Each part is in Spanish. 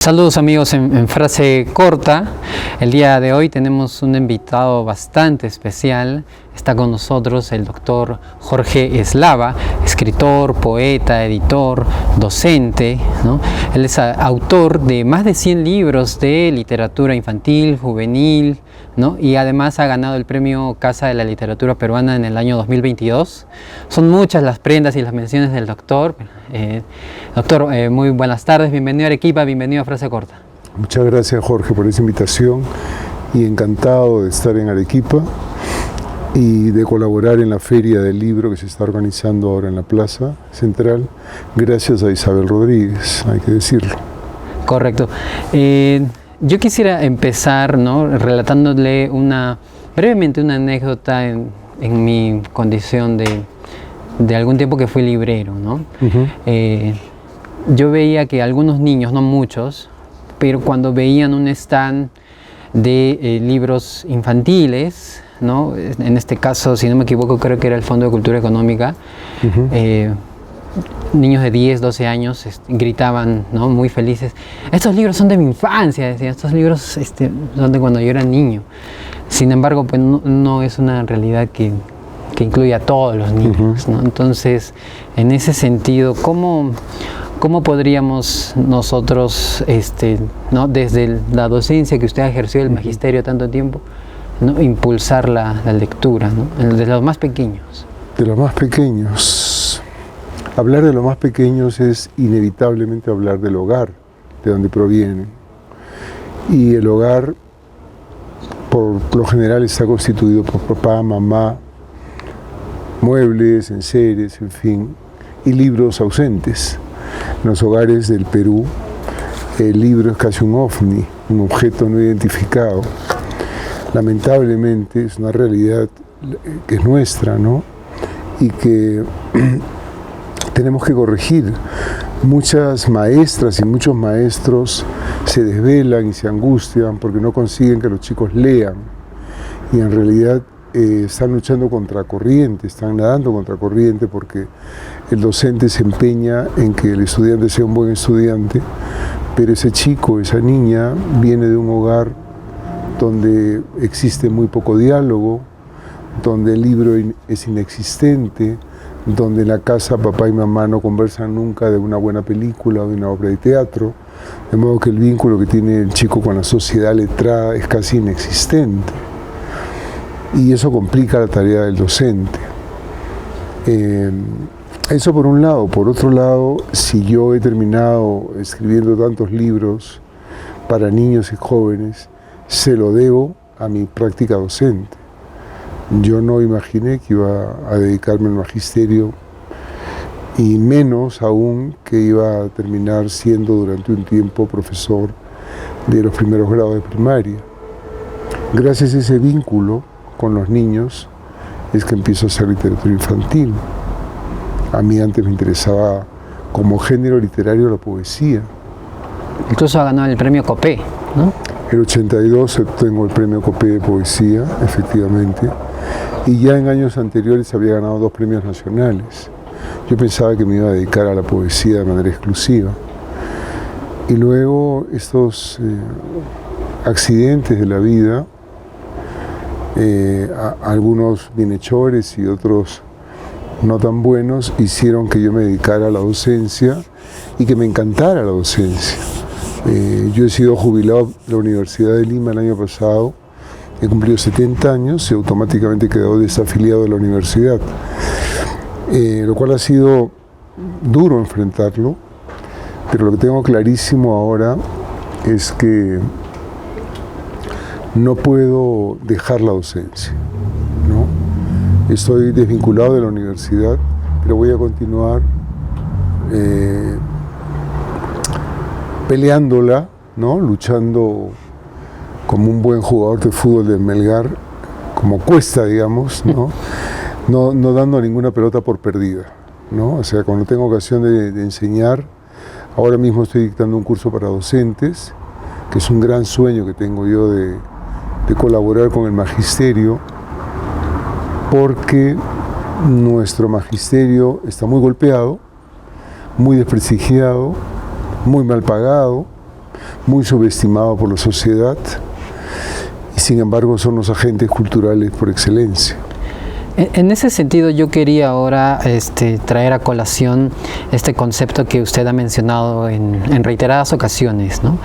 Saludos amigos en frase corta. El día de hoy tenemos un invitado bastante especial. Está con nosotros el doctor Jorge Eslava, escritor, poeta, editor, docente, ¿no? Él es autor de más de 100 libros de literatura infantil, juvenil, ¿no? Y además ha ganado el premio Casa de la Literatura Peruana en el año 2022. Son muchas las prendas y las menciones del doctor. Doctor, muy buenas tardes, bienvenido a Arequipa, bienvenido a Frase Corta. Muchas gracias, Jorge, por esa invitación y encantado de estar en Arequipa y de colaborar en la feria del libro que se está organizando ahora en la Plaza Central, gracias a Isabel Rodríguez, hay que decirlo. Correcto. Yo quisiera empezar, ¿no?, relatándole brevemente una anécdota en mi condición de algún tiempo que fui librero, ¿no? Yo veía que algunos niños, no muchos, pero cuando veían un stand de libros infantiles, ¿no? En este caso, si no me equivoco, creo que era el Fondo de Cultura Económica, niños de 10, 12 años gritaban, ¿no?, muy felices: estos libros son de mi infancia, decían, estos libros son de cuando yo era niño. Sin embargo, pues no es una realidad que incluye a todos los niños, ¿no? Entonces, en ese sentido, ¿cómo podríamos nosotros, ¿no?, desde la docencia que usted ha ejercido, el magisterio tanto tiempo, ¿no?, impulsar la lectura, ¿no?, de los más pequeños? De los más pequeños. Hablar de los más pequeños es inevitablemente hablar del hogar, de donde provienen. Y el hogar, por lo general, está constituido por papá, mamá, muebles, enseres, en fin, y libros ausentes. En los hogares del Perú, el libro es casi un ovni, un objeto no identificado. Lamentablemente es una realidad que es nuestra, ¿no?, y que tenemos que corregir. Muchas maestras y muchos maestros se desvelan y se angustian porque no consiguen que los chicos lean, y en realidad están luchando contra corriente, están nadando contra corriente, porque el docente se empeña en que el estudiante sea un buen estudiante, pero ese chico, esa niña, viene de un hogar donde existe muy poco diálogo, donde el libro es inexistente, donde en la casa papá y mamá no conversan nunca de una buena película o de una obra de teatro, de modo que el vínculo que tiene el chico con la sociedad letrada es casi inexistente. Y eso complica la tarea del docente. Eso por un lado. Por otro lado, si yo he terminado escribiendo tantos libros para niños y jóvenes, se lo debo a mi práctica docente. Yo no imaginé que iba a dedicarme al magisterio, y menos aún que iba a terminar siendo durante un tiempo profesor de los primeros grados de primaria. Gracias a ese vínculo con los niños es que empiezo a hacer literatura infantil. A mí antes me interesaba como género literario la poesía. Incluso ha ganado el premio Copé, ¿no? En el 82 tengo el premio Copé de poesía, efectivamente, y ya en años anteriores había ganado 2 premios nacionales. Yo pensaba que me iba a dedicar a la poesía de manera exclusiva. Y luego estos accidentes de la vida, algunos bienhechores y otros no tan buenos, hicieron que yo me dedicara a la docencia y que me encantara la docencia. Yo he sido jubilado de la Universidad de Lima el año pasado, he cumplido 70 años y automáticamente he quedado desafiliado de la universidad, lo cual ha sido duro enfrentarlo, pero lo que tengo clarísimo ahora es que no puedo dejar la docencia, ¿no? Estoy desvinculado de la universidad, pero voy a continuar peleándola, ¿no?, luchando como un buen jugador de fútbol del Melgar, como cuesta, digamos, ¿no? No dando ninguna pelota por perdida, ¿no? O sea, cuando tengo ocasión de enseñar, ahora mismo estoy dictando un curso para docentes, que es un gran sueño que tengo yo de colaborar con el magisterio, porque nuestro magisterio está muy golpeado, muy desprestigiado, muy mal pagado, muy subestimados por la sociedad y sin embargo son los agentes culturales por excelencia. En ese sentido, yo quería ahora traer a colación este concepto que usted ha mencionado en reiteradas ocasiones, ¿no?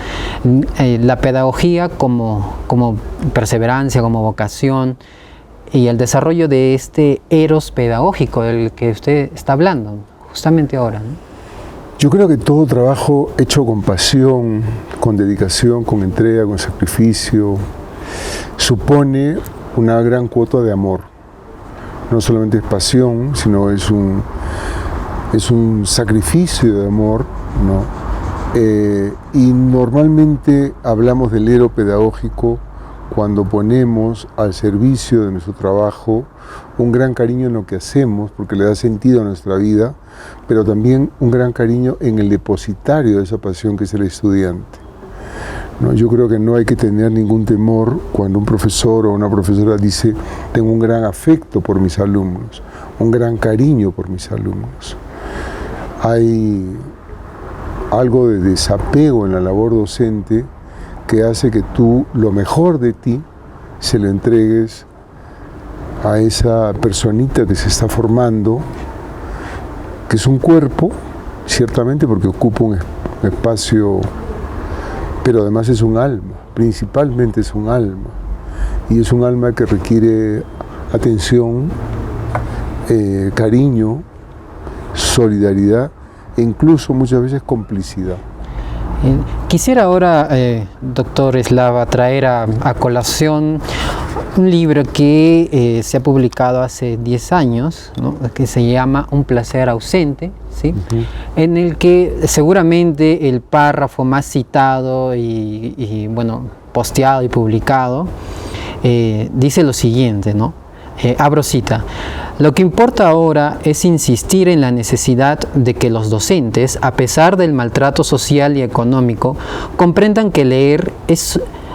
La pedagogía como perseverancia, como vocación, y el desarrollo de este eros pedagógico del que usted está hablando, justamente ahora, ¿no? Yo creo que todo trabajo hecho con pasión, con dedicación, con entrega, con sacrificio, supone una gran cuota de amor. No solamente es pasión, sino es un sacrificio de amor, ¿no? Y normalmente hablamos del héroe pedagógico cuando ponemos al servicio de nuestro trabajo un gran cariño en lo que hacemos, porque le da sentido a nuestra vida, pero también un gran cariño en el depositario de esa pasión que es el estudiante, ¿no? Yo creo que no hay que tener ningún temor cuando un profesor o una profesora dice: tengo un gran afecto por mis alumnos, un gran cariño por mis alumnos. Hay algo de desapego en la labor docente que hace que tú lo mejor de ti se lo entregues a esa personita que se está formando, que es un cuerpo, ciertamente porque ocupa un espacio, pero además es un alma, principalmente es un alma, y es un alma que requiere atención, cariño, solidaridad e incluso muchas veces complicidad. Quisiera ahora, doctor Eslava, traer a colación un libro que se ha publicado hace 10 años, ¿no? Que se llama Un placer ausente, ¿sí? En el que seguramente el párrafo más citado y bueno, posteado y publicado dice lo siguiente, ¿no? Abro cita: lo que importa ahora es insistir en la necesidad de que los docentes, a pesar del maltrato social y económico, comprendan que leer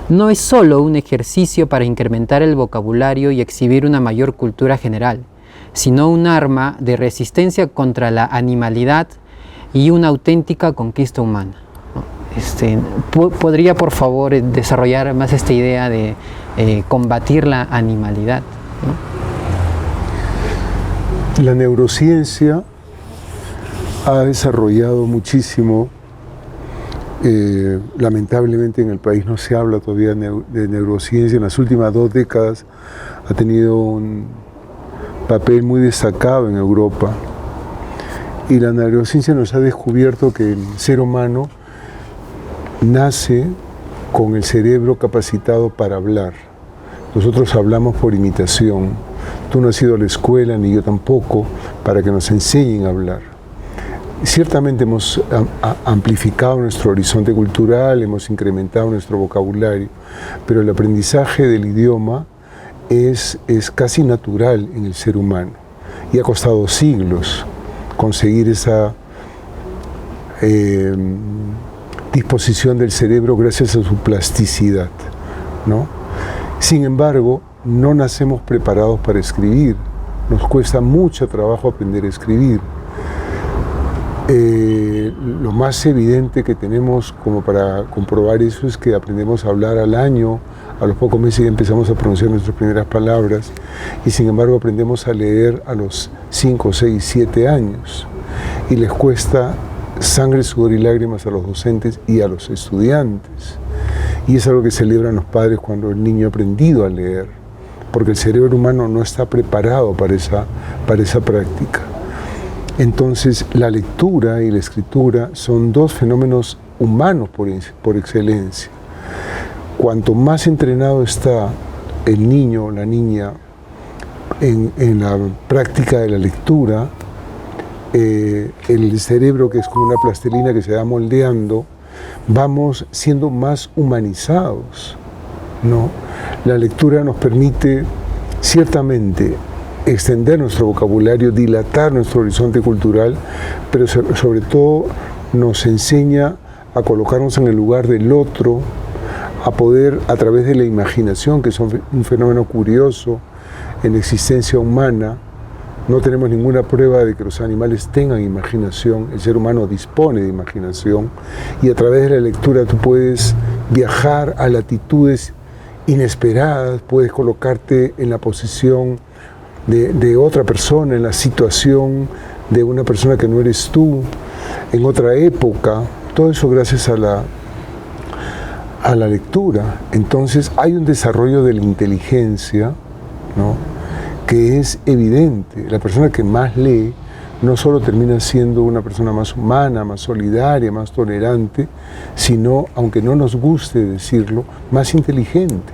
no es solo un ejercicio para incrementar el vocabulario y exhibir una mayor cultura general, sino un arma de resistencia contra la animalidad y una auténtica conquista humana, ¿no? ¿Podría, por favor, desarrollar más esta idea de combatir la animalidad, ¿no? La neurociencia ha desarrollado muchísimo. Lamentablemente en el país no se habla todavía de neurociencia. En las últimas 2 décadas ha tenido un papel muy destacado en Europa. Y la neurociencia nos ha descubierto que el ser humano nace con el cerebro capacitado para hablar. Nosotros hablamos por imitación. Tú no has ido a la escuela, ni yo tampoco, para que nos enseñen a hablar. Ciertamente hemos amplificado nuestro horizonte cultural, hemos incrementado nuestro vocabulario, pero el aprendizaje del idioma es casi natural en el ser humano y ha costado siglos conseguir esa disposición del cerebro gracias a su plasticidad, ¿no? Sin embargo, no nacemos preparados para escribir, nos cuesta mucho trabajo aprender a escribir. Lo más evidente que tenemos como para comprobar eso es que aprendemos a hablar al año, a los pocos meses ya empezamos a pronunciar nuestras primeras palabras, y sin embargo aprendemos a leer a los 5, 6, 7 años, y les cuesta sangre, sudor y lágrimas a los docentes y a los estudiantes. Y es algo que celebran los padres cuando el niño ha aprendido a leer, porque el cerebro humano no está preparado para esa práctica. Entonces, la lectura y la escritura son 2 fenómenos humanos por excelencia. Cuanto más entrenado está el niño o la niña en la práctica de la lectura, el cerebro, que es como una plastilina que se va moldeando, vamos siendo más humanizados, ¿no? La lectura nos permite ciertamente extender nuestro vocabulario, dilatar nuestro horizonte cultural, pero sobre todo nos enseña a colocarnos en el lugar del otro, a poder, a través de la imaginación, que es un fenómeno curioso en la existencia humana, No tenemos ninguna prueba de que los animales tengan imaginación. El ser humano dispone de imaginación y a través de la lectura tú puedes viajar a latitudes inesperadas, puedes colocarte en la posición de otra persona, en la situación de una persona que no eres tú, en otra época. Todo eso gracias a la lectura. Entonces hay un desarrollo de la inteligencia, ¿no?, que es evidente. La persona que más lee no solo termina siendo una persona más humana, más solidaria, más tolerante, sino, aunque no nos guste decirlo, más inteligente,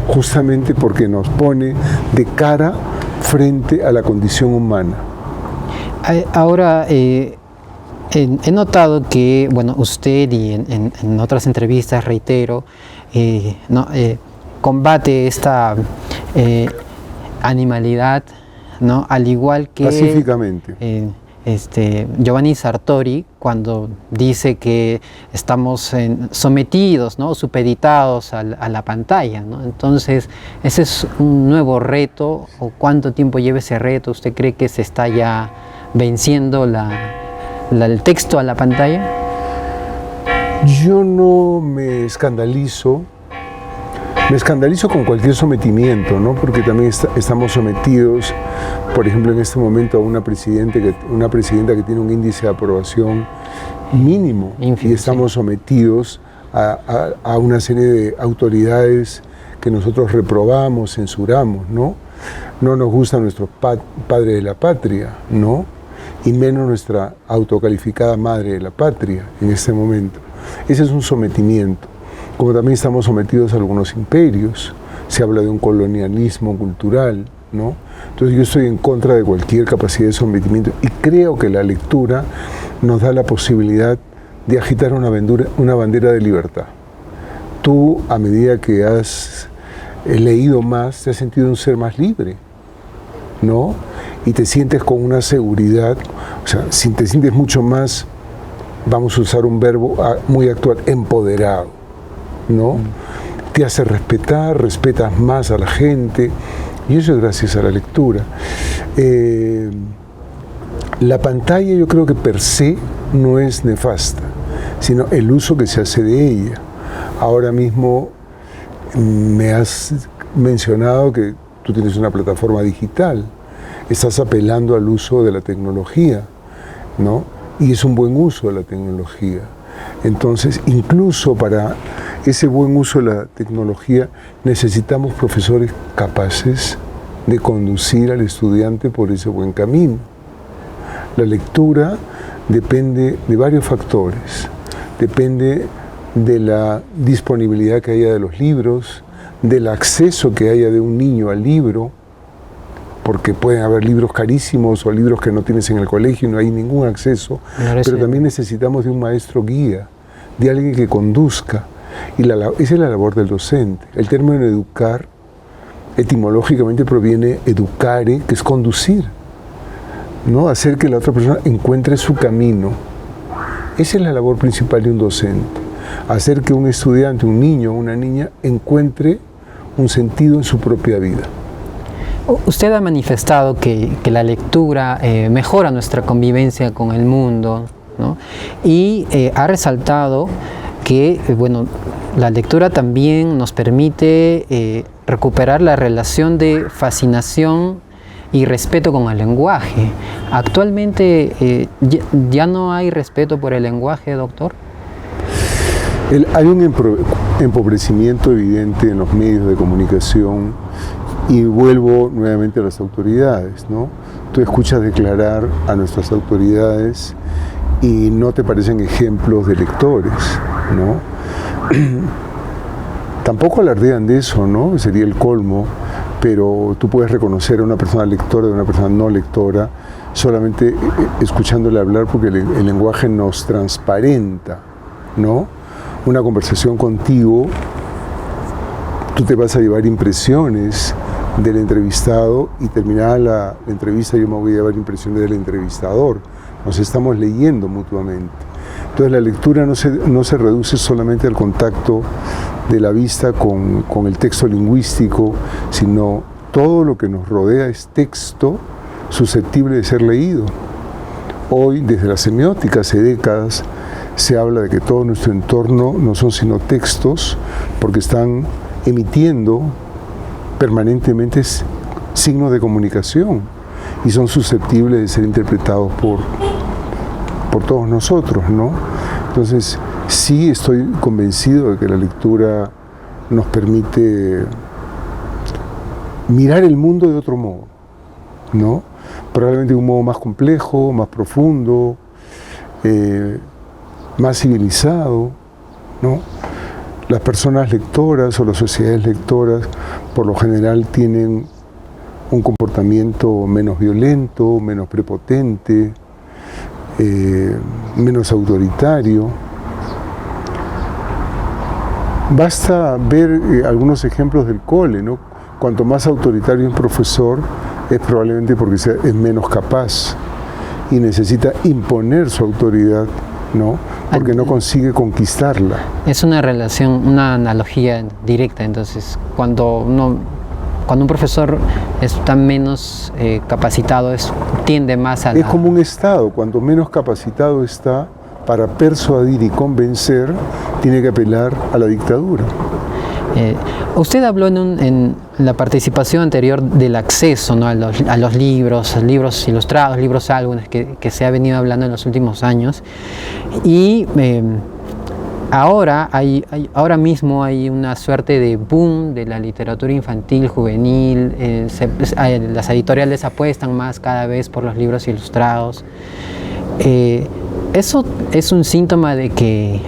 justamente porque nos pone de cara frente a la condición humana. Ahora, he notado que, bueno, usted y en otras entrevistas, reitero, combate esta animalidad, ¿no?, al igual que pacíficamente. Giovanni Sartori, cuando dice que estamos sometidos, ¿no?, supeditados a la pantalla, ¿no? Entonces, ese es un nuevo reto. ¿O cuánto tiempo lleva ese reto? ¿Usted cree que se está ya venciendo el texto a la pantalla? Yo no me escandalizo. Me escandalizo con cualquier sometimiento, ¿no? Porque también estamos sometidos, por ejemplo, en este momento a una presidenta que tiene un índice de aprobación mínimo, y estamos sometidos a una serie de autoridades que nosotros reprobamos, censuramos, ¿no? No nos gustan nuestros padres de la patria, ¿no?, y menos nuestra autocalificada madre de la patria en este momento. Ese es un sometimiento. Como también estamos sometidos a algunos imperios, se habla de un colonialismo cultural, ¿no? Entonces yo estoy en contra de cualquier capacidad de sometimiento y creo que la lectura nos da la posibilidad de agitar una bandera de libertad. Tú, a medida que has leído más, te has sentido un ser más libre, ¿no? Y te sientes con una seguridad, o sea, te sientes mucho más, vamos a usar un verbo muy actual, empoderado, ¿no? Te hace respetar, respetas más a la gente, y eso es gracias a la lectura. La pantalla, yo creo que per se no es nefasta, sino el uso que se hace de ella. Ahora mismo me has mencionado que tú tienes una plataforma digital, estás apelando al uso de la tecnología, ¿no? Y es un buen uso de la tecnología. Entonces, incluso para ese buen uso de la tecnología necesitamos profesores capaces de conducir al estudiante por ese buen camino. La lectura depende de varios factores. Depende de la disponibilidad que haya de los libros, del acceso que haya de un niño al libro, porque pueden haber libros carísimos o libros que no tienes en el colegio y no hay ningún acceso, pero también necesitamos de un maestro guía, de alguien que conduzca, y esa es la labor del docente. El término educar etimológicamente proviene educare, que es conducir, ¿no? Hacer que la otra persona encuentre su camino. Esa es la labor principal de un docente, hacer que un estudiante, un niño o una niña encuentre un sentido en su propia vida. Usted ha manifestado que la lectura mejora nuestra convivencia con el mundo, ¿no? Y ha resaltado que, bueno, la lectura también nos permite recuperar la relación de fascinación y respeto con el lenguaje. Actualmente ya no hay respeto por el lenguaje, doctor. Hay un empobrecimiento evidente en los medios de comunicación, y vuelvo nuevamente a las autoridades, ¿no? Tú escuchas declarar a nuestras autoridades y no te parecen ejemplos de lectores, ¿no? Tampoco alardean de eso, ¿no? Sería el colmo, pero tú puedes reconocer a una persona lectora de una persona no lectora solamente escuchándole hablar, porque el lenguaje nos transparenta, ¿no? Una conversación contigo, tú te vas a llevar impresiones del entrevistado y terminada la entrevista yo me voy a llevar impresiones del entrevistador. Nos estamos leyendo mutuamente. Entonces la lectura no se reduce solamente al contacto de la vista con el texto lingüístico, sino todo lo que nos rodea es texto susceptible de ser leído. Hoy, desde la semiótica, hace décadas, se habla de que todo nuestro entorno no son sino textos, porque están emitiendo permanentemente signos de comunicación y son susceptibles de ser interpretados por todos nosotros, ¿no? Entonces, sí estoy convencido de que la lectura nos permite mirar el mundo de otro modo, ¿no? Probablemente de un modo más complejo, más profundo, más civilizado, ¿no? Las personas lectoras o las sociedades lectoras por lo general tienen un comportamiento menos violento, menos prepotente, menos autoritario. Basta ver algunos ejemplos del cole, ¿no? Cuanto más autoritario un profesor, es probablemente porque es menos capaz y necesita imponer su autoridad, ¿no? Porque no consigue conquistarla. Es una relación, una analogía directa. Entonces, cuando un profesor está menos capacitado, tiende más a... Es como un Estado, cuanto menos capacitado está para persuadir y convencer, tiene que apelar a la dictadura. Usted habló en la participación anterior del acceso, ¿no? a los libros ilustrados, libros álbumes que se ha venido hablando en los últimos años, y ahora mismo hay una suerte de boom de la literatura infantil, juvenil. Las editoriales apuestan más cada vez por los libros ilustrados. ¿Eso es un síntoma de que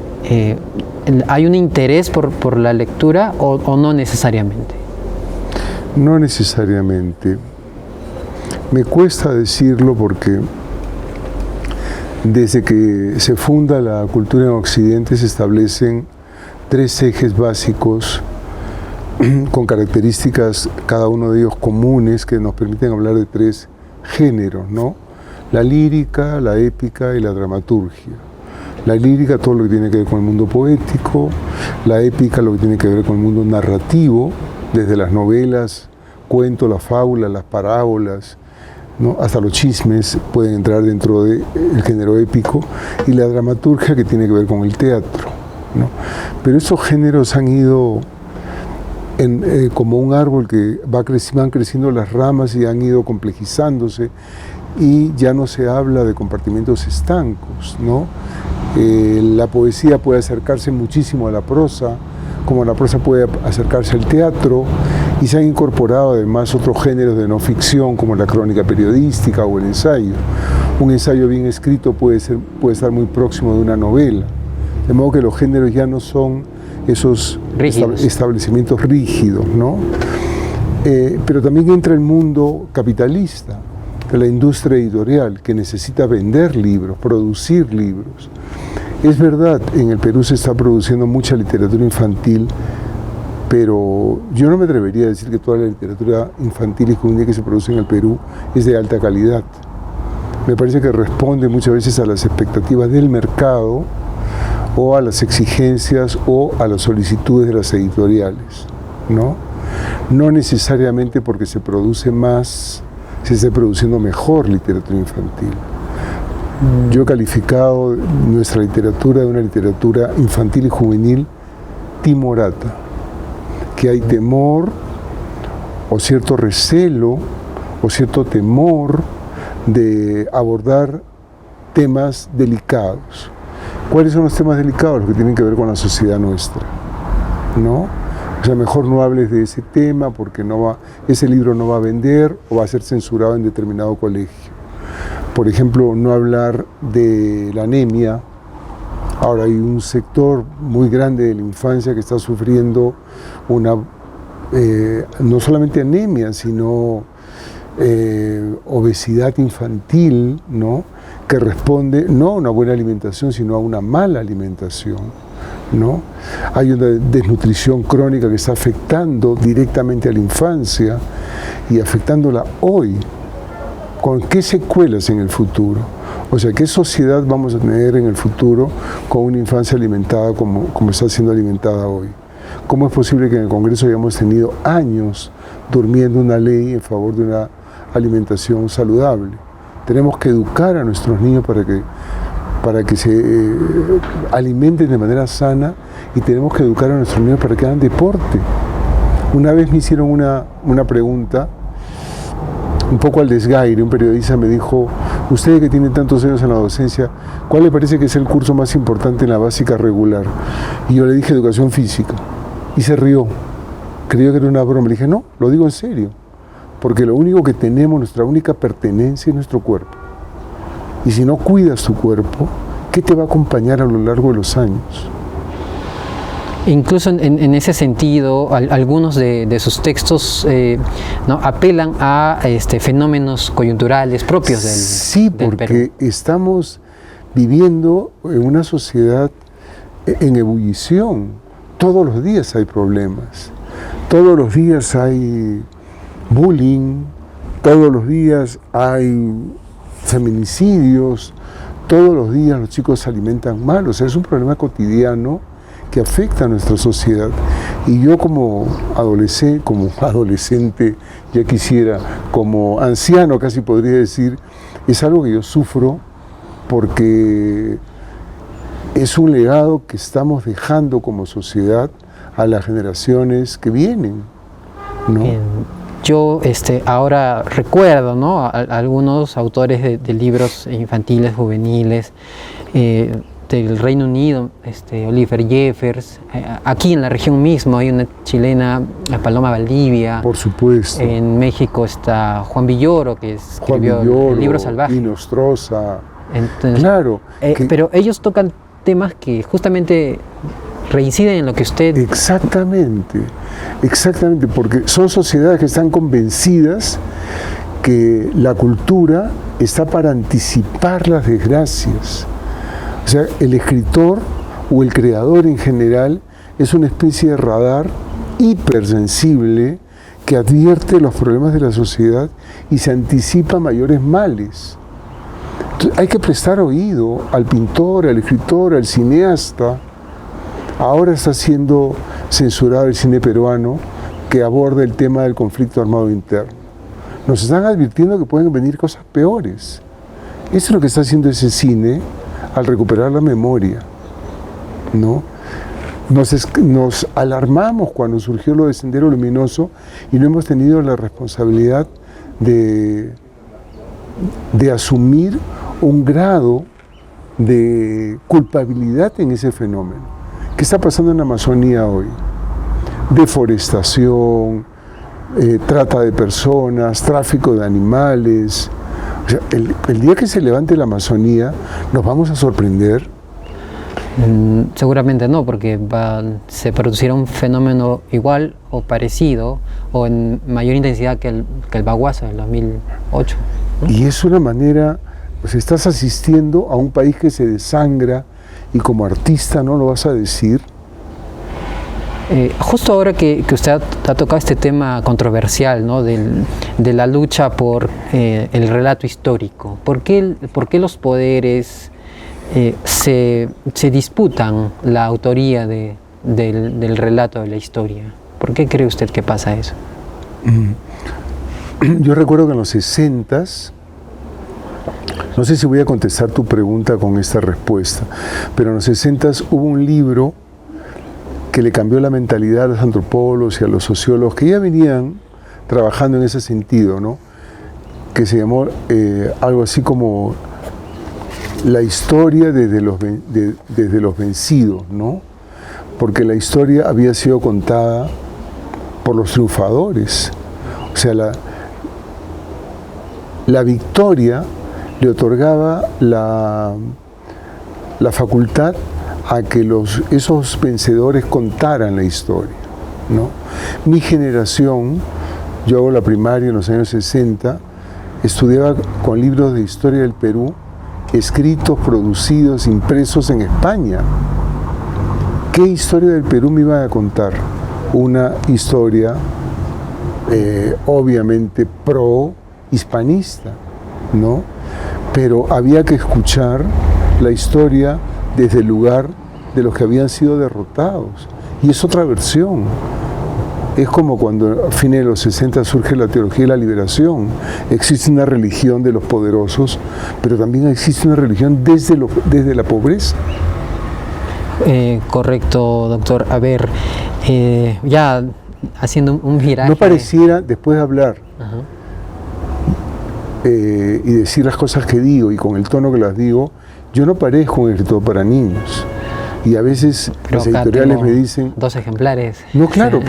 hay un interés por la lectura o no necesariamente? No necesariamente. Me cuesta decirlo porque desde que se funda la cultura en Occidente se establecen 3 ejes básicos con características, cada uno de ellos comunes, que nos permiten hablar de 3 géneros, ¿no? La lírica, la épica y la dramaturgia. La lírica, todo lo que tiene que ver con el mundo poético; la épica, lo que tiene que ver con el mundo narrativo, desde las novelas, cuentos, las fábulas, las parábolas, ¿no? Hasta los chismes pueden entrar dentro del género épico; y la dramaturgia, que tiene que ver con el teatro, ¿no? Pero esos géneros han ido como un árbol que van creciendo las ramas y han ido complejizándose, y ya no se habla de compartimentos estancos, ¿no? La poesía puede acercarse muchísimo a la prosa, como la prosa puede acercarse al teatro, y se han incorporado además otros géneros de no ficción, como la crónica periodística o el ensayo. Un ensayo bien escrito puede estar muy próximo de una novela, de modo que los géneros ya no son esos establecimientos rígidos, ¿no? Pero también entra el mundo capitalista, la industria editorial, que necesita vender libros, producir libros. Es verdad, en el Perú se está produciendo mucha literatura infantil, pero yo no me atrevería a decir que toda la literatura infantil y juvenil que se produce en el Perú es de alta calidad. Me parece que responde muchas veces a las expectativas del mercado, o a las exigencias o a las solicitudes de las editoriales, ¿no? No necesariamente porque se produce más, se esté produciendo mejor literatura infantil. Yo he calificado nuestra literatura de una literatura infantil y juvenil timorata, que hay temor o cierto recelo o cierto temor de abordar temas delicados. ¿Cuáles son los temas delicados? Los que tienen que ver con la sociedad nuestra, ¿no? O sea, mejor no hables de ese tema porque ese libro no va a vender o va a ser censurado en determinado colegio. Por ejemplo, no hablar de la anemia. Ahora hay un sector muy grande de la infancia que está sufriendo no solamente anemia, sino obesidad infantil, ¿no? Que responde no a una buena alimentación, sino a una mala alimentación, ¿no? Hay una desnutrición crónica que está afectando directamente a la infancia y afectándola hoy. ¿Con qué secuelas en el futuro? O sea, ¿qué sociedad vamos a tener en el futuro con una infancia alimentada como está siendo alimentada hoy? ¿Cómo es posible que en el Congreso hayamos tenido años durmiendo una ley en favor de una alimentación saludable. Tenemos que educar a nuestros niños para que se alimenten de manera sana, y tenemos que educar a nuestros niños para que hagan deporte. Una vez me hicieron una pregunta, un poco al desgaire. Un periodista me dijo: usted que tiene tantos años en la docencia, ¿cuál le parece que es el curso más importante en la básica regular? Y yo le dije: educación física. Y se rió, creyó que era una broma. Le dije: no, lo digo en serio, porque lo único que tenemos, nuestra única pertenencia, es nuestro cuerpo. Y si no cuidas tu cuerpo, ¿qué te va a acompañar a lo largo de los años? Incluso en ese sentido, algunos de sus textos ¿no? apelan a fenómenos coyunturales propios del Sí, del porque Perú. estamos viviendo en una sociedad en ebullición. Todos los días hay problemas, todos los días hay bullying, todos los días hay feminicidios, todos los días los chicos se alimentan mal. O sea, es un problema cotidiano que afecta a nuestra sociedad. Y yo como adolescente, ya quisiera, como anciano casi podría decir, es algo que yo sufro, porque es un legado que estamos dejando como sociedad a las generaciones que vienen, ¿no? Yo ahora recuerdo, ¿no? a algunos autores de libros infantiles, juveniles, del Reino Unido, Oliver Jeffers. Aquí en la región mismo hay una chilena, Paloma Valdivia. Por supuesto. En México está Juan Villoro, que escribió el libro Salvaje. Y Nostroza. Entonces, claro. Pero ellos tocan temas que justamente reinciden en lo que usted... Exactamente, porque son sociedades que están convencidas que la cultura está para anticipar las desgracias. O sea, el escritor o el creador en general es una especie de radar hipersensible que advierte los problemas de la sociedad y se anticipa mayores males. Entonces, hay que prestar oído al pintor, al escritor, al cineasta. Ahora está siendo censurado el cine peruano que aborda el tema del conflicto armado interno. Nos están advirtiendo que pueden venir cosas peores. Eso es lo que está haciendo ese cine al recuperar la memoria, ¿no? Nos alarmamos cuando surgió lo de Sendero Luminoso y no hemos tenido la responsabilidad de asumir un grado de culpabilidad en ese fenómeno. ¿Qué está pasando en la Amazonía hoy? Deforestación, trata de personas, tráfico de animales. O sea, el día que se levante la Amazonía, ¿nos vamos a sorprender? Seguramente no, porque se producirá un fenómeno igual o parecido o en mayor intensidad que el Baguazo del 2008, ¿no? Y es una manera, pues estás asistiendo a un país que se desangra y como artista no lo vas a decir. Justo ahora que usted ha tocado este tema controversial, ¿no? de la lucha por el relato histórico, ¿por qué los poderes se disputan la autoría del relato de la historia? ¿Por qué cree usted que pasa eso? Yo recuerdo que en los 60s, no sé si voy a contestar tu pregunta con esta respuesta, pero en los 60s hubo un libro que le cambió la mentalidad a los antropólogos y a los sociólogos que ya venían trabajando en ese sentido, ¿no? Que se llamó algo así como la historia desde los vencidos, ¿no? Porque la historia había sido contada por los triunfadores. O sea, la victoria le otorgaba la facultad a que esos vencedores contaran la historia, ¿no? Mi generación, yo hago la primaria en los años 60, estudiaba con libros de historia del Perú, escritos, producidos, impresos en España. ¿Qué historia del Perú me iban a contar? Una historia obviamente pro-hispanista, ¿no? Pero había que escuchar la historia desde el lugar de los que habían sido derrotados. Y es otra versión. Es como cuando a fines de los 60 surge la teología de la liberación. Existe una religión de los poderosos, pero también existe una religión desde la pobreza. Correcto, doctor. A ver, ya haciendo un viraje. No pareciera, después de hablar y decir las cosas que digo y con el tono que las digo, yo no parezco un escritor para niños. Y a veces las editoriales me dicen... 2 ejemplares. No, claro,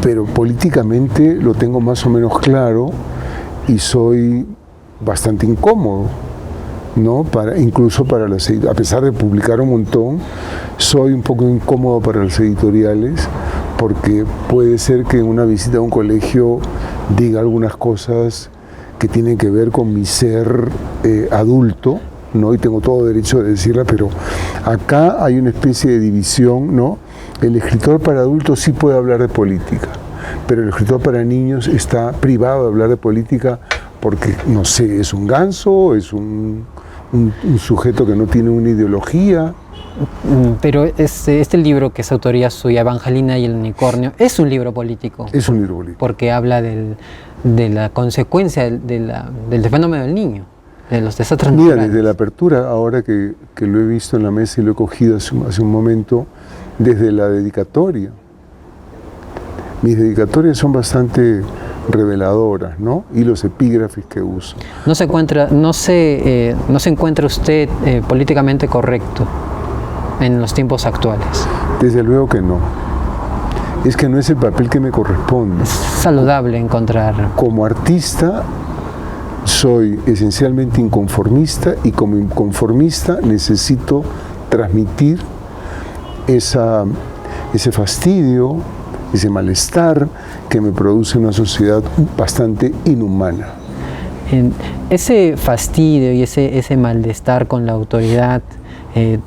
pero políticamente lo tengo más o menos claro y soy bastante incómodo, ¿no? Incluso para las editoriales, a pesar de publicar un montón, soy un poco incómodo para las editoriales porque puede ser que en una visita a un colegio diga algunas cosas que tienen que ver con mi ser adulto, ¿no? Y tengo todo derecho de decirla, pero acá hay una especie de división, ¿no? El escritor para adultos sí puede hablar de política, pero el escritor para niños está privado de hablar de política porque, no sé, es un ganso, es un sujeto que no tiene una ideología. Pero este libro, que es autoría suya, Evangelina y el unicornio, es un libro político. Es un libro político. Porque habla de la consecuencia del fenómeno del niño. De los desastres naturales. Mira, desde la apertura, ahora que lo he visto en la mesa y lo he cogido hace un momento, desde la dedicatoria. Mis dedicatorias son bastante reveladoras, ¿no? Y los epígrafes que uso. No se encuentra usted políticamente correcto en los tiempos actuales. Desde luego que no. Es que no es el papel que me corresponde. Es saludable encontrar. Como artista, soy esencialmente inconformista y como inconformista necesito transmitir ese fastidio, ese malestar que me produce una sociedad bastante inhumana. Ese fastidio y ese malestar con la autoridad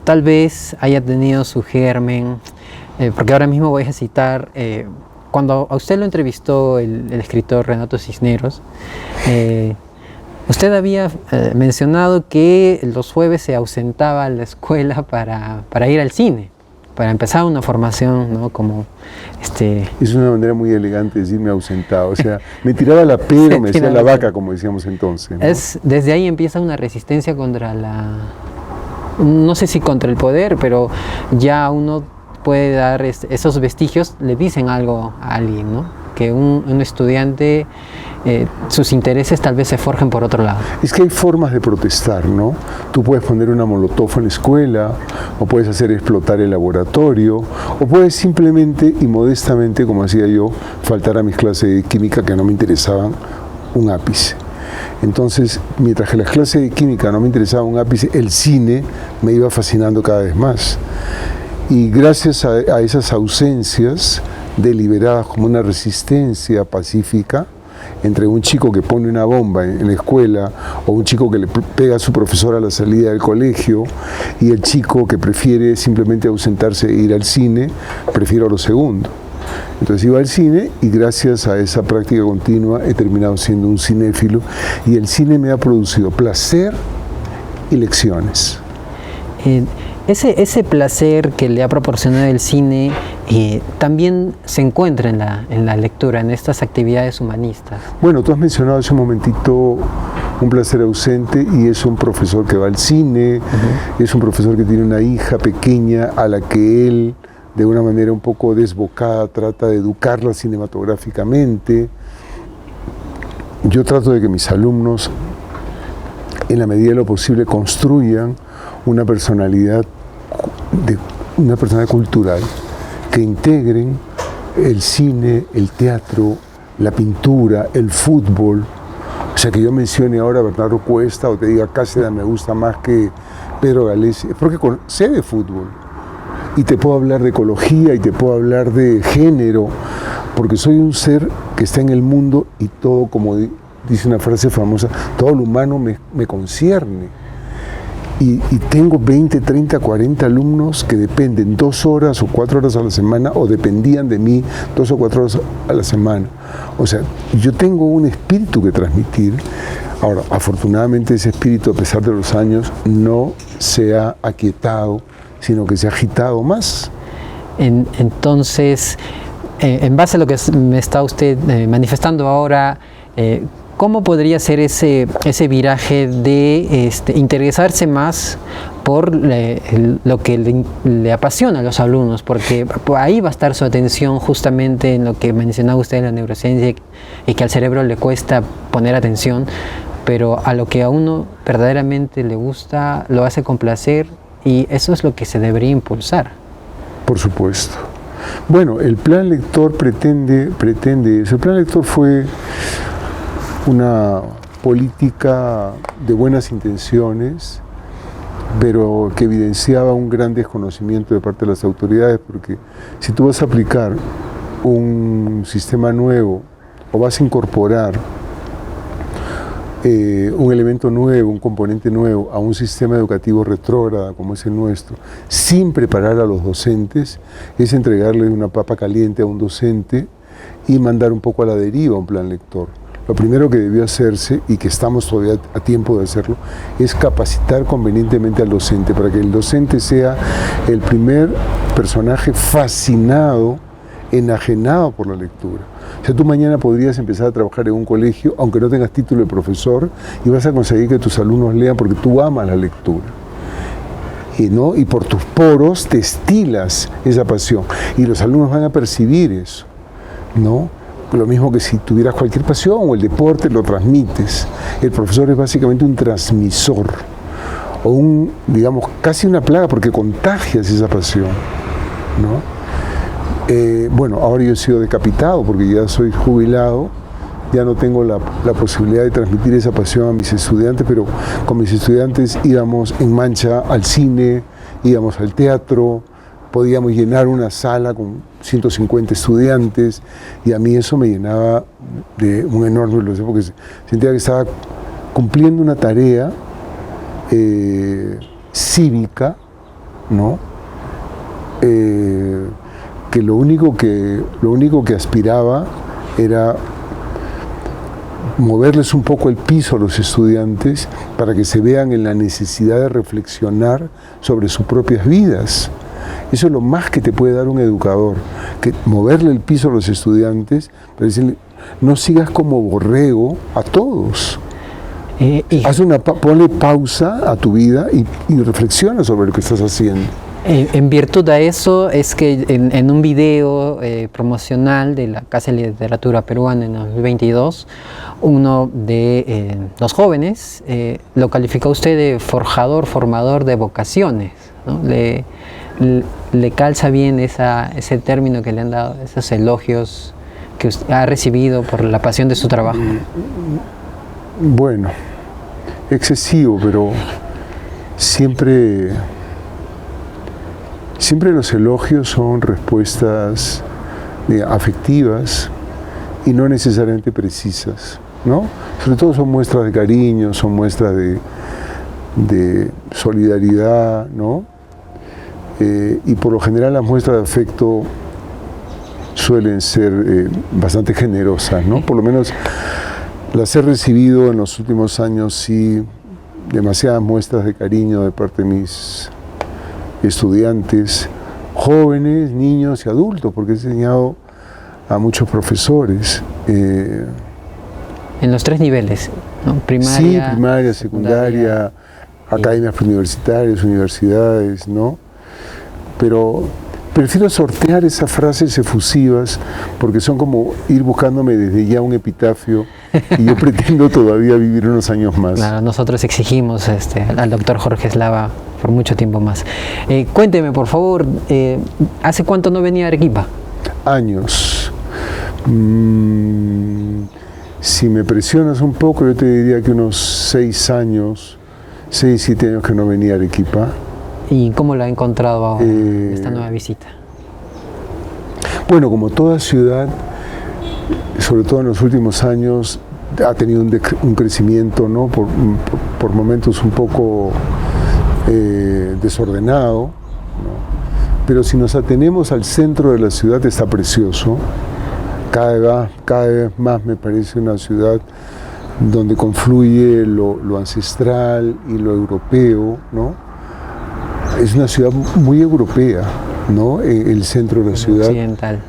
tal vez haya tenido su germen, porque ahora mismo voy a citar, cuando a usted lo entrevistó el escritor Renato Cisneros, usted había mencionado que los jueves se ausentaba a la escuela para ir al cine, para empezar una formación, ¿no? Es una manera muy elegante de decirme ausentado, o sea, me tiraba la pera, me decía la vaca, como decíamos entonces, ¿no? Desde ahí empieza una resistencia contra no sé si contra el poder, pero ya uno puede dar esos vestigios, le dicen algo a alguien, ¿no? Que un estudiante, sus intereses tal vez se forjen por otro lado. Es que hay formas de protestar, ¿no? Tú puedes poner una molotov en la escuela, o puedes hacer explotar el laboratorio, o puedes simplemente y modestamente, como hacía yo, faltar a mis clases de química que no me interesaban un ápice. Entonces, mientras que las clases de química no me interesaban un ápice, el cine me iba fascinando cada vez más. Y gracias a esas ausencias deliberadas como una resistencia pacífica entre un chico que pone una bomba en la escuela o un chico que le pega a su profesor a la salida del colegio y el chico que prefiere simplemente ausentarse e ir al cine, prefiero lo segundo. Entonces iba al cine y gracias a esa práctica continua he terminado siendo un cinéfilo y el cine me ha producido placer y lecciones. Ese placer que le ha proporcionado el cine también se encuentra en la lectura, en estas actividades humanistas. Bueno, tú has mencionado hace un momentito un placer ausente y es un profesor que va al cine, es un profesor que tiene una hija pequeña a la que él, de una manera un poco desbocada, trata de educarla cinematográficamente. Yo trato de que mis alumnos, en la medida de lo posible, construyan una personalidad cultural, que integren el cine, el teatro, la pintura, el fútbol. O sea, que yo mencione ahora a Bernardo Cuesta o te diga Cáceres me gusta más que Pedro Galés, porque sé de fútbol. Y te puedo hablar de ecología y te puedo hablar de género, porque soy un ser que está en el mundo y todo, como dice una frase famosa, todo lo humano me concierne. Y tengo 20, 30, 40 alumnos que dependen 2 horas o 4 horas a la semana o dependían de mí 2 o 4 horas a la semana. O sea, yo tengo un espíritu que transmitir. Ahora, afortunadamente ese espíritu, a pesar de los años, no se ha aquietado, sino que se ha agitado más. Entonces, En base a lo que me está usted manifestando ahora, ¿cómo podría ser ese viraje de interesarse más por lo que le apasiona a los alumnos? Porque ahí va a estar su atención justamente en lo que mencionaba usted en la neurociencia y que al cerebro le cuesta poner atención, pero a lo que a uno verdaderamente le gusta, lo hace con placer, y eso es lo que se debería impulsar. Por supuesto. Bueno, el plan lector pretende eso. El plan lector fue una política de buenas intenciones, pero que evidenciaba un gran desconocimiento de parte de las autoridades, porque si tú vas a aplicar un sistema nuevo o vas a incorporar un elemento nuevo, un componente nuevo a un sistema educativo retrógrado como es el nuestro, sin preparar a los docentes, es entregarle una papa caliente a un docente y mandar un poco a la deriva un plan lector. Lo primero que debió hacerse, y que estamos todavía a tiempo de hacerlo, es capacitar convenientemente al docente, para que el docente sea el primer personaje fascinado, enajenado por la lectura. O sea, tú mañana podrías empezar a trabajar en un colegio, aunque no tengas título de profesor, y vas a conseguir que tus alumnos lean porque tú amas la lectura. Y por tus poros te estilas esa pasión, y los alumnos van a percibir eso, ¿no? Lo mismo que si tuvieras cualquier pasión o el deporte, lo transmites. El profesor es básicamente un transmisor, o digamos, casi una plaga, porque contagias esa pasión, ¿no? Bueno, ahora yo he sido decapitado porque ya soy jubilado, ya no tengo la posibilidad de transmitir esa pasión a mis estudiantes, pero con mis estudiantes íbamos en Mancha al cine, íbamos al teatro, podíamos llenar una sala con 150 estudiantes, y a mí eso me llenaba de un enorme placer, porque sentía que estaba cumpliendo una tarea cívica, ¿no? Que lo único que aspiraba era moverles un poco el piso a los estudiantes para que se vean en la necesidad de reflexionar sobre sus propias vidas. Eso es lo más que te puede dar un educador, que moverle el piso a los estudiantes para decirle, no sigas como borrego a todos. Ponle pausa a tu vida y reflexiona sobre lo que estás haciendo. En virtud de eso es que en un video promocional de la Casa de Literatura Peruana en 2022, uno de los jóvenes lo calificó usted de formador de vocaciones, ¿no? Le calza bien ese término que le han dado, esos elogios que usted ha recibido por la pasión de su trabajo. Bueno, excesivo, pero siempre los elogios son respuestas afectivas y no necesariamente precisas, ¿no? Sobre todo son muestras de cariño, son muestras de solidaridad, ¿no? Y por lo general las muestras de afecto suelen ser bastante generosas, ¿no? Por lo menos las he recibido en los últimos años, sí, demasiadas muestras de cariño de parte de mis estudiantes, jóvenes, niños y adultos, porque he enseñado a muchos profesores. En los 3 niveles, ¿no? Primaria, sí, primaria, secundaria, academias universitarias, universidades, ¿no? Pero prefiero sortear esas frases efusivas porque son como ir buscándome desde ya un epitafio, y yo pretendo todavía vivir unos años más. Claro, nosotros exigimos al doctor Jorge Eslava por mucho tiempo más. Cuénteme, por favor, ¿hace cuánto no venía a Arequipa? Años. Si me presionas un poco, yo te diría que unos 6 años, 6, 7 años que no venía a Arequipa. ¿Y cómo la ha encontrado ahora, esta nueva visita? Bueno, como toda ciudad, sobre todo en los últimos años, ha tenido un crecimiento, ¿no? por momentos un poco desordenado, ¿no? Pero si nos atenemos al centro de la ciudad, está precioso. Cada vez más me parece una ciudad donde confluye lo ancestral y lo europeo, ¿no? Es una ciudad muy europea, ¿no? El centro de la ciudad. Occidental.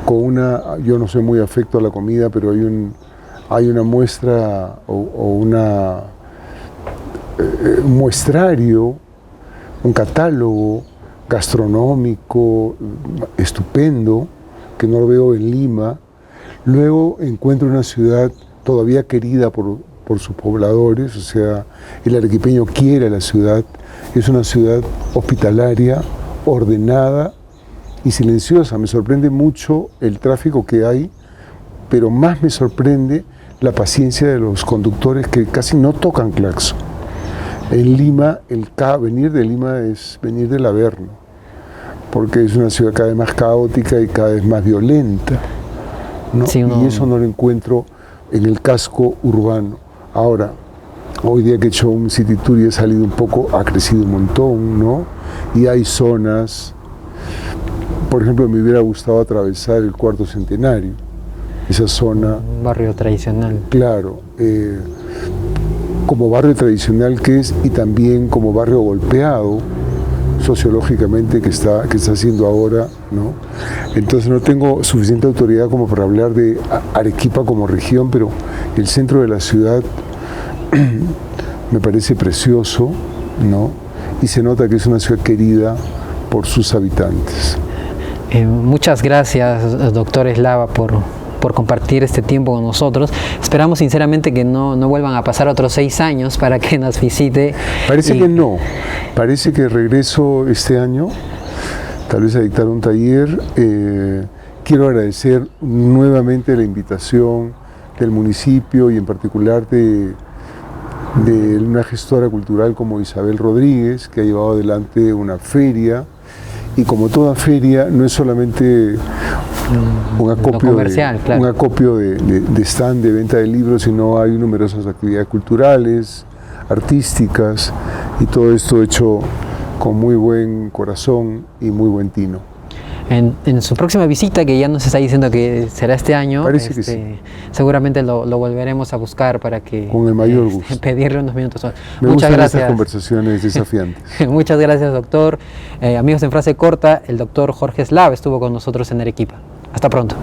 con una, yo no soy muy afecto a la comida, pero hay una muestra un muestrario, un catálogo gastronómico estupendo, que no lo veo en Lima. Luego encuentro una ciudad todavía querida por sus pobladores, o sea, el arequipeño quiere a la ciudad, es una ciudad hospitalaria, ordenada y silenciosa. Me sorprende mucho el tráfico que hay, pero más me sorprende la paciencia de los conductores que casi no tocan claxon. En Lima, venir de Lima es venir del Averno, porque es una ciudad cada vez más caótica y cada vez más violenta, ¿no? Sí, y eso no lo encuentro en el casco urbano. Ahora, hoy día que he hecho un city tour y he salido un poco, ha crecido un montón, ¿no? Y hay zonas, por ejemplo, me hubiera gustado atravesar el Cuarto Centenario, esa zona. Un barrio tradicional. Claro, como barrio tradicional que es, y también como barrio golpeado sociológicamente que está haciendo ahora, ¿no? Entonces no tengo suficiente autoridad como para hablar de Arequipa como región, pero el centro de la ciudad me parece precioso, ¿no? Y se nota que es una ciudad querida por sus habitantes. Muchas gracias, doctor Eslava, por compartir este tiempo con nosotros. Esperamos sinceramente que no vuelvan a pasar otros 6 años para que nos visite. Parece que no. Parece que regreso este año, tal vez a dictar un taller. Quiero agradecer nuevamente la invitación del municipio y en particular de una gestora cultural como Isabel Rodríguez, que ha llevado adelante una feria. Y como toda feria, no es solamente un acopio de stand de venta de libros, sino hay numerosas actividades culturales, artísticas, y todo esto hecho con muy buen corazón y muy buen tino. En su próxima visita, que ya nos está diciendo que será este año, parece que sí. Seguramente lo volveremos a buscar para que con el mayor gusto pedirle unos minutos. Muchas gracias. Estas conversaciones desafiantes. Muchas gracias, doctor. Amigos, en frase corta, el doctor Jorge Eslava estuvo con nosotros en Arequipa. Hasta pronto.